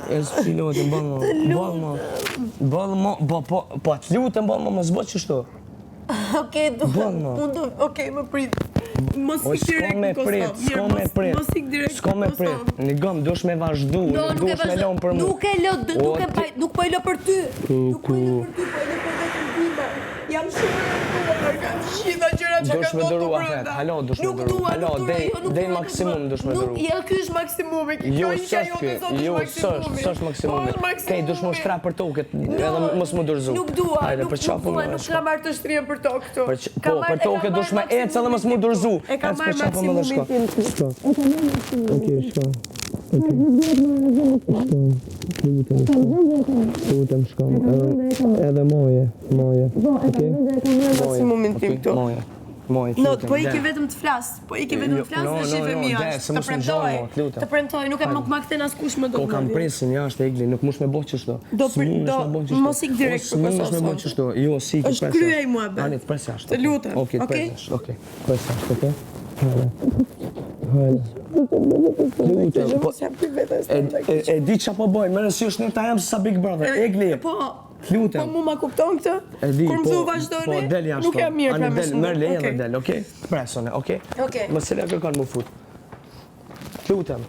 E s'pi lutem, ballë mo, po të lutem ballë mo, mos bë çështo. Okej, okej, më prit. Mos ik direkt në Kosovë. Mos ik direkt S'ka me prit. Në gëm dush me vazhdu, dush me lëm për mua. Nuk po e lë për ty. Nuk po e lë për ty, po e lë për vetën time. Jam shumë kam shita gjëra që ka ndodhur brenda. Halo, dush me duru. Halo, dej maksimum dush me duru. Ja, ky është maksimumi. Jo, s'është maksimumi. Kej, dush më shtra për tokët, edhe mos më dorëzu. Nuk dua, nuk kam marrë të shtrihen për tokë këtu. Po, për tokë dush me ecë edhe mos më dorëzu. E kam marrë maksimumin tim. Okej, shko. Lutem shko. Edhe moje. Maksimumin tim këtu. Moje. No, po iki vetëm të flas. Po iki vetëm të flas dhe shife mia. Të premtoj, nuk ma kthen askush më do. Po kam presin jashtë Egli, nuk mush me bëj çështo. Mos ik direkt për Kosovë. Mos me bëj çështo. Jo, si ti është kryej mua be. Ani të pres jashtë. Të lutem. Okej, pres. Okej. Pres jashtë, okej? Hajde. E di qa po boj, më rësysh në ta jam sa Big Brother. Egli, lutem. Po mu ma kupton këtë? E di, kur më thu vazhdoni, po del jashtë. nuk jam mirë pra me shumë. Merë leje dhe del, okej? Presone, okej? Okej. Më sile kërkon më fut. Lutem.